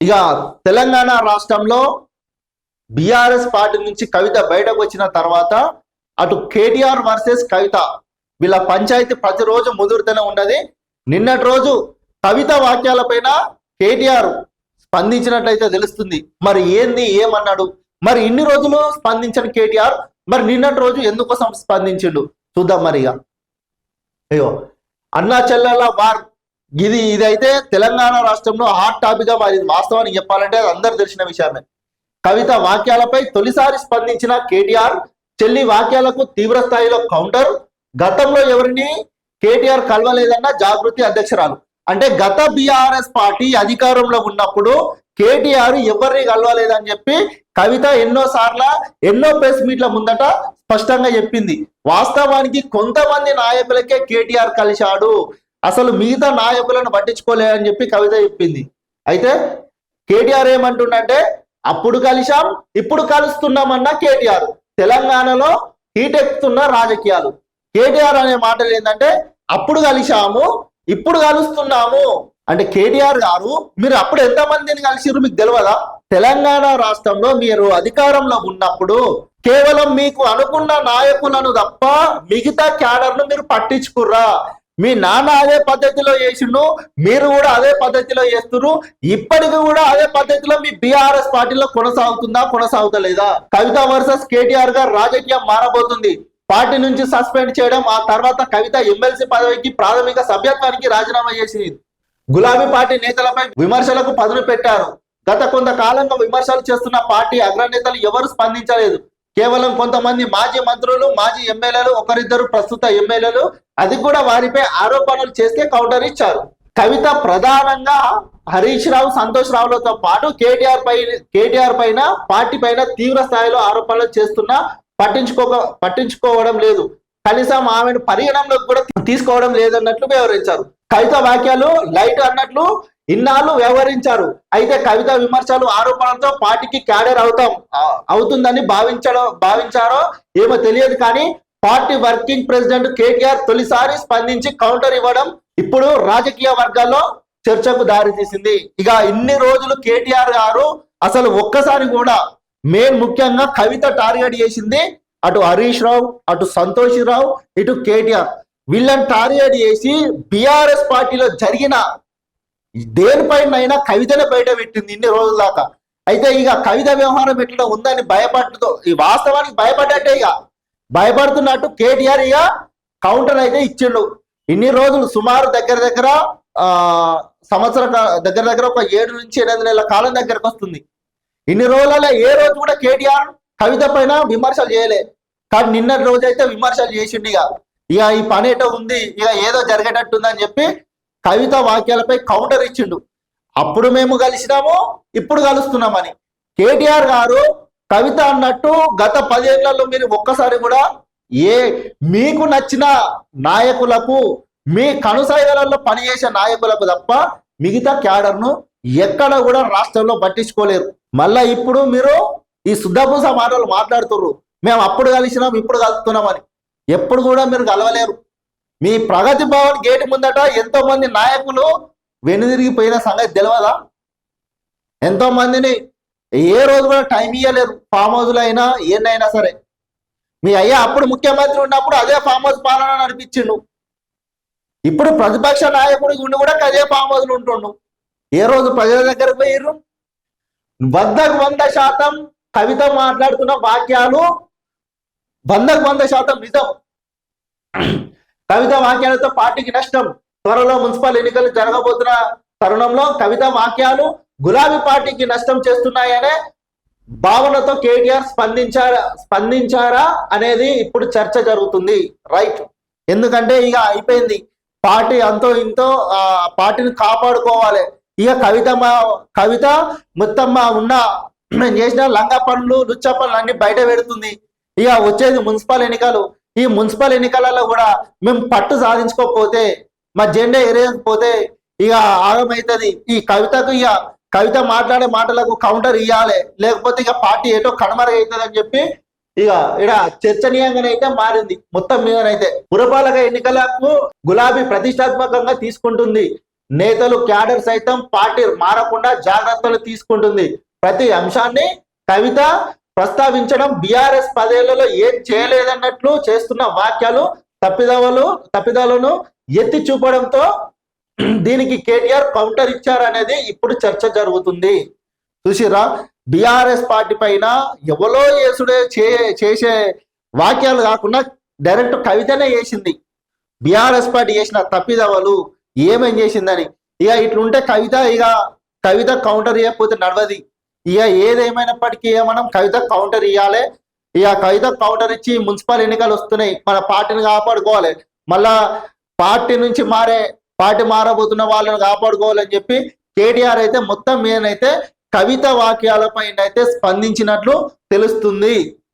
ఇక తెలంగాణ రాష్ట్రంలో BRS party నుంచి కవిత బయటకు వచ్చిన తర్వాత అటు కేటీఆర్ వర్సెస్ కవిత వీళ్ళ పంచాయతీ ప్రతిరోజు ముదురుతూనే ఉన్నది. నిన్నటి రోజు కవిత వాక్యాలపైన కేటీఆర్ స్పందించినట్లయితే తెలుస్తుంది. మరి ఏంది ఏమన్నాడు, మరి ఇన్ని రోజులు స్పందించని కేటీఆర్ మరి నిన్నటి రోజు ఎందుకోసం స్పందించిండు చూద్దాం. మరిగా అయ్యో అన్నా చెల్లెల వార్ ఇదైతే తెలంగాణ రాష్ట్రంలో హాట్ టాపిక్ గా మారింది. వాస్తవానికి చెప్పాలంటే అది అందరు తెలిసిన విషయమే. కవిత వాక్యాలపై తొలిసారి స్పందించిన కేటీఆర్ చెల్లి వాక్యాలకు తీవ్ర స్థాయిలో కౌంటర్. గతంలో ఎవరిని కేటీఆర్ కలవలేదన్న జాగృతి అధ్యక్షురాలు. అంటే గత బీఆర్ఎస్ పార్టీ అధికారంలో ఉన్నప్పుడు కేటీఆర్ ఎవరిని కలవలేదని చెప్పి కవిత ఎన్నో ప్రెస్ మీట్ల ముందట స్పష్టంగా చెప్పింది. వాస్తవానికి కొంతమంది నాయకులకే కేటీఆర్ కలిశాడు, అసలు మిగతా నాయకులను పట్టించుకోలేదని చెప్పి కవిత చెప్పింది. అయితే కేటీఆర్ ఏమంటుండంటే అప్పుడు కలిశాం ఇప్పుడు కలుస్తున్నామన్న కేటీఆర్. తెలంగాణలో హీటెక్కుతున్న రాజకీయాలు. కేటీఆర్ అనే మాటలు ఏంటంటే అప్పుడు కలిశాము ఇప్పుడు కలుస్తున్నాము. అంటే కేటీఆర్ గారు మీరు అప్పుడు ఎంతమందిని కలిసిరు మీకు తెలియదా? తెలంగాణ రాష్ట్రంలో మీరు అధికారంలో ఉన్నప్పుడు కేవలం మీకు అనుకున్న నాయకులను తప్ప మిగతా క్యాడర్ను మీరు పట్టించుకుర్రా? మీ నాన్న అదే పద్ధతిలో చేసిండు, మీరు కూడా అదే పద్ధతిలో చేస్తున్నారు. ఇప్పటికి కూడా అదే పద్ధతిలో మీ బీఆర్ఎస్ పార్టీలో కొనసాగుతలేదా? కవిత వర్సెస్ కేటీఆర్ గా రాజకీయం మారబోతుంది. పార్టీ నుంచి సస్పెండ్ చేయడం, ఆ తర్వాత కవిత ఎమ్మెల్సీ పదవికి ప్రాథమిక సభ్యత్వానికి రాజీనామా చేసింది. గులాబీ పార్టీ నేతలపై విమర్శలకు పదును పెట్టారు. గత కొంతకాలంగా విమర్శలు చేస్తున్న పార్టీ అగ్రనేతలు ఎవరు స్పందించలేదు. కేవలం కొంతమంది మాజీ మంత్రులు, మాజీ ఎమ్మెల్యేలు, ఒకరిద్దరు ప్రస్తుత ఎమ్మెల్యేలు అది కూడా వారిపై ఆరోపణలు చేస్తే కౌంటర్ ఇచ్చారు. కవిత ప్రధానంగా హరీష్ రావు, సంతోష్ రావులతో పాటు కేటీఆర్ పైన పార్టీ పైన తీవ్ర స్థాయిలో ఆరోపణలు చేస్తున్నా పట్టించుకోవడం లేదు, కనీసం ఆమెను పరిగణనలోకి కూడా తీసుకోవడం లేదన్నట్లు వివరించారు. కవిత వాక్యాలు లైట్ అన్నట్లు ఇన్నాళ్ళు వ్యవహరించారు. అయితే కవిత విమర్శలు ఆరోపణలతో పార్టీకి క్యాడర్ అవుతుందని భావించారో ఏమో తెలియదు. కానీ పార్టీ వర్కింగ్ ప్రెసిడెంట్ కేటీఆర్ తొలిసారి స్పందించి కౌంటర్ ఇవ్వడం ఇప్పుడు రాజకీయ వర్గాల్లో చర్చకు దారితీసింది. ఇక ఇన్ని రోజులు కేటీఆర్ గారు అసలు ఒక్కసారి కూడా ముఖ్యంగా కవిత టార్గెట్ చేసింది అటు హరీష్ రావు, అటు సంతోష్ రావు, ఇటు కేటీఆర్ వీళ్ళని టార్గెట్ చేసి బీఆర్ఎస్ పార్టీలో జరిగిన దేనిపైన కవితను బయట పెట్టింది ఇన్ని రోజుల దాకా. అయితే ఇక కవిత వ్యవహారం ఎట్లా ఉందని భయపడుతూ ఈ వాస్తవానికి భయపడ్డట్టే ఇక భయపడుతున్నట్టు కేటీఆర్ ఇక కౌంటర్ అయితే ఇచ్చిండు. ఇన్ని రోజులు సుమారు దగ్గర సంవత్సరం దగ్గర ఒక 7 నుంచి 8 నెలల కాలం దగ్గరకు వస్తుంది. ఇన్ని రోజులలో ఏ రోజు కూడా కేటీఆర్ కవిత పైన విమర్శలు చేయలే. కానీ నిన్నటి రోజు అయితే విమర్శలు చేసిండు. ఇక ఈ పని ఏటో ఉంది, ఇక ఏదో జరిగేటట్టుందని చెప్పి కవిత వాక్యాలపై కౌంటర్ ఇచ్చిండు. అప్పుడు మేము కలిసినాము ఇప్పుడు కలుస్తున్నామని. కేటీఆర్ గారు కవిత అన్నట్టు గత 10 ఏళ్లలో మీరు ఒక్కసారి కూడా మీకు నచ్చిన నాయకులకు, మీ కనుసైగలలో పనిచేసే నాయకులకు తప్ప మిగతా క్యాడర్ను ఎక్కడ కూడా రాష్ట్రంలో పట్టించుకోలేరు. మళ్ళా ఇప్పుడు మీరు ఈ శుద్ధపూస మాటలు మాట్లాడుతుర్రు, మేము అప్పుడు కలిసినాం ఇప్పుడు కలుస్తున్నామని. ఎప్పుడు కూడా మీరు కలవలేరు. మీ ప్రగతి భవన్ గేటు ముందట ఎంతో మంది నాయకులు వెనుదిరిగిపోయిన సంగతి తెలియదా? ఎంతో మందిని ఏ రోజు కూడా టైం ఇవ్వలేరు. ఫామ్ హౌస్లో అయినా ఏనైనా సరే. మీ అయ్యా అప్పుడు ముఖ్యమంత్రి ఉన్నప్పుడు అదే ఫామ్ హౌస్ పాలన నడిపించిండు. ఇప్పుడు ప్రతిపక్ష నాయకుడి ఉండి కూడా అదే ఫామ్ హౌస్లు ఉంటుండు. ఏ రోజు ప్రజల దగ్గరకు పోయిర్రు? 100% కవిత మాట్లాడుతున్న వాక్యాలు 100% నిజం. కవిత వాక్యాలతో పార్టీకి నష్టం. త్వరలో మున్సిపల్ ఎన్నికలు జరగబోతున్న తరుణంలో కవిత వాక్యాలు గులాబీ పార్టీకి నష్టం చేస్తున్నాయనే భావనతో కేటీఆర్ స్పందించారా అనేది ఇప్పుడు చర్చ జరుగుతుంది. రైట్. ఎందుకంటే ఇక అయిపోయింది. పార్టీ అంతో ఇంతో పార్టీని కాపాడుకోవాలి. ఇక కవిత మొత్తం ఉన్న చేసిన లంగా పనులు, లుచ్చ పనులు అన్ని బయట పెడుతుంది. ఇక వచ్చేది మున్సిపల్ ఎన్నికలు. ఈ మున్సిపల్ ఎన్నికలలో కూడా మేము పట్టు సాధించుకోకపోతే, మా జెండా ఎరేయకపోతే ఇక ఆగమవుతుంది. ఈ కవిత మాట్లాడే మాటలకు కౌంటర్ ఇవ్వాలి, లేకపోతే ఇక పార్టీ ఏటో కనుమరుగవుతుంది అని చెప్పి ఇక చర్చనీయంగానైతే మారింది. మొత్తం మీదనైతే పురపాలక ఎన్నికలకు గులాబీ ప్రతిష్టాత్మకంగా తీసుకుంటుంది. నేతలు క్యాడర్ సైతం పార్టీ మారకుండా జాగ్రత్తలు తీసుకుంటుంది. ప్రతి అంశాన్ని కవిత ప్రస్తావించడం, బీఆర్ఎస్ 10 ఏళ్లలో ఏం చేయలేదన్నట్లు చేస్తున్న వ్యాఖ్యలు తప్పిదాలను ఎత్తి చూపడంతో దీనికి కేటీఆర్ కౌంటర్ ఇచ్చారనేది ఇప్పుడు చర్చ జరుగుతుంది. చూసిరా, బీఆర్ఎస్ పార్టీ పైన ఎవరో చేసే వాక్యాలు కాకుండా డైరెక్ట్ కవితనే చేసింది. బీఆర్ఎస్ పార్టీ చేసిన తప్పిదవలు ఏమేం చేసిందని. ఇక ఇట్లుంటే కవిత కౌంటర్ ఇవ్వకపోతే నడవది. ఇక ఏదేమైనప్పటికీ మనం కవిత కౌంటర్ ఇవ్వాలి. ఇక కవిత కౌంటర్ ఇచ్చి మున్సిపల్ ఎన్నికలు వస్తున్నాయి, మన పార్టీని కాపాడుకోవాలి, మళ్ళా పార్టీ మారబోతున్న వాళ్ళని కాపాడుకోవాలని చెప్పి కేటీఆర్ అయితే మొత్తం మీదనైతే కవిత వాక్యాలపైన అయితే స్పందించినట్లు తెలుస్తుంది.